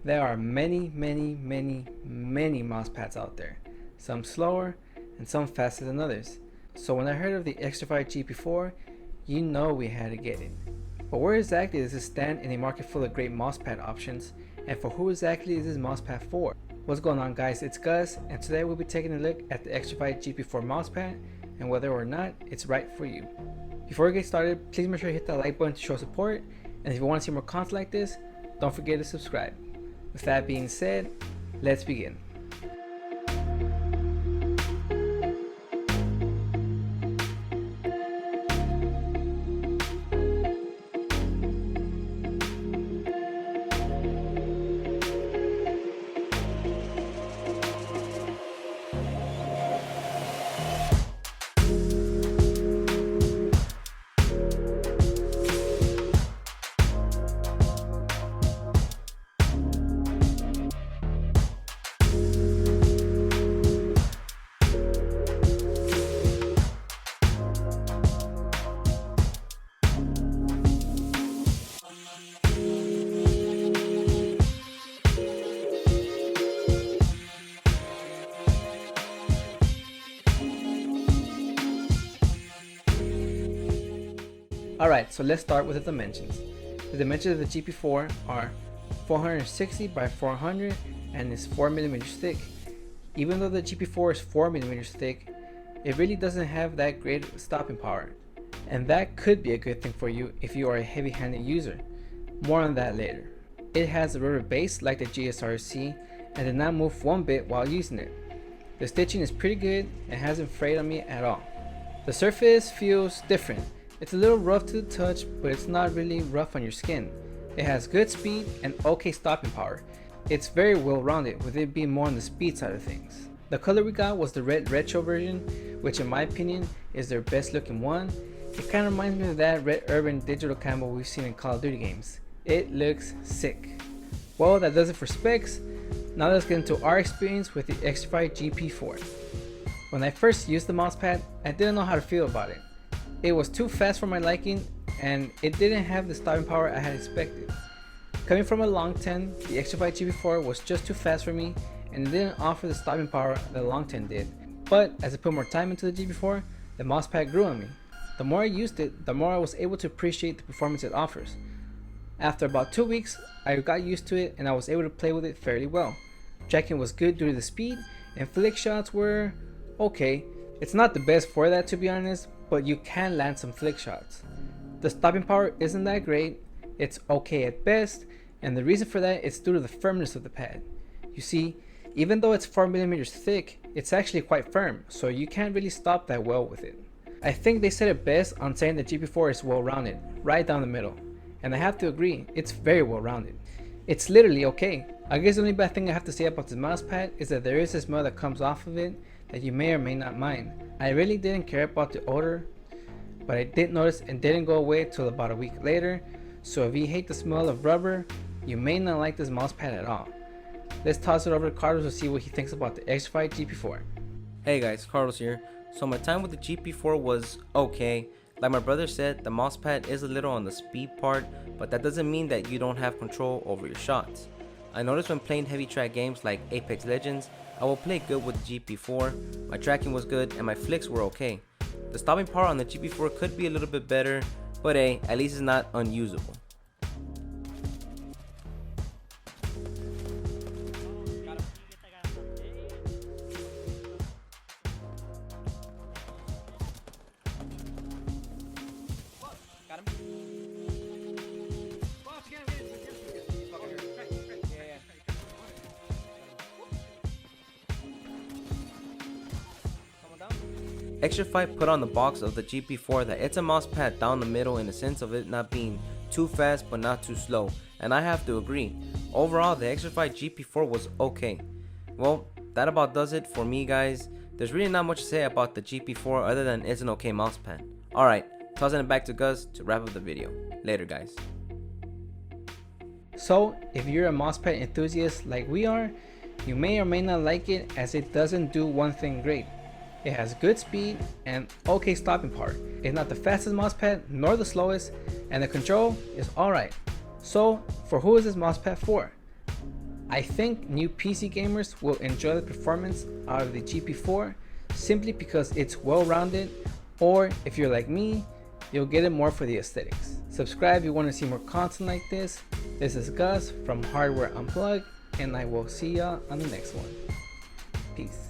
There are many mouse pads out there, some slower and some faster than others. So when I heard of the Xtrfy GP4, you know we had to get it. But where exactly does this stand in a market full of great mousepad options, and for who exactly is this mousepad for? What's going on, guys? It's Gus, and today we'll be taking a look at the Xtrfy GP4 mousepad and whether or not it's right for you. Before we get started, please make sure to hit that like button to show support, and if you want to see more content like this, don't forget to subscribe. With that being said, let's begin. Alright, so let's start with the dimensions. The dimensions of the GP4 are 460 by 400 and is 4mm thick. Even though the GP4 is 4mm thick, it really doesn't have that great stopping power. And that could be a good thing for you if you are a heavy-handed user. More on that later. It has a rubber base like the GSRC and did not move one bit while using it. The stitching is pretty good and hasn't frayed on me at all. The surface feels different. It's a little rough to the touch, but it's not really rough on your skin. It has good speed and okay stopping power. It's very well rounded, with it being more on the speed side of things. The color we got was the red retro version, which in my opinion is their best looking one. It kind of reminds me of that red urban digital camo we've seen in Call of Duty games. It looks sick. Well, that does it for specs. Now let's get into our experience with the Xtrfy GP4. When I first used the mousepad, I didn't know how to feel about it. It was too fast for my liking, and it didn't have the stopping power I had expected. Coming from a long 10, the Xtrfy GP4 was just too fast for me, and it didn't offer the stopping power the long 10 did. But as I put more time into the GP4, the mousepad grew on me. The more I used it, the more I was able to appreciate the performance it offers. After about 2 weeks, I got used to it and I was able to play with it fairly well. Tracking was good due to the speed, and flick shots were okay. It's not the best for that, to be honest, but you can land some flick shots. The stopping power isn't that great, it's okay at best, and the reason for that is due to the firmness of the pad. You see, even though it's 4mm thick, it's actually quite firm, so you can't really stop that well with it. I think they said it best on saying the GP4 is well rounded, right down the middle, and I have to agree, it's very well rounded. It's literally okay. I guess the only bad thing I have to say about this mousepad is that there is a smell that comes off of it that you may or may not mind. I really didn't care about the odor, but I did notice and didn't go away till about a week later, so if you hate the smell of rubber, you may not like this mousepad at all. Let's toss it over to Carlos to see what he thinks about the Xtrfy GP4. Hey guys, Carlos here. So my time with the GP4 was okay. Like my brother said, the mousepad is a little on the speed part, but that doesn't mean that you don't have control over your shots. I noticed when playing heavy track games like Apex Legends, I will play good with the GP4, my tracking was good and my flicks were okay. The stopping power on the GP4 could be a little bit better, but hey, at least it's not unusable. Xtrfy put on the box of the GP4 that it's a mousepad down the middle in the sense of it not being too fast but not too slow, and I have to agree. Overall, the Xtrfy GP4 was okay. Well, that about does it for me, guys. There's really not much to say about the GP4 other than it's an okay mousepad. Alright, tossing it back to Gus to wrap up the video. Later, guys. So, if you're a mousepad enthusiast like we are, you may or may not like it as it doesn't do one thing great. It has good speed and okay stopping power. It's not the fastest mousepad nor the slowest, and the control is alright. So for who is this mousepad for? I think new PC gamers will enjoy the performance out of the GP4 simply because it's well-rounded, or if you're like me, you'll get it more for the aesthetics. Subscribe if you want to see more content like this. This is Gus from Hardware Unplugged, and I will see ya on the next one. Peace.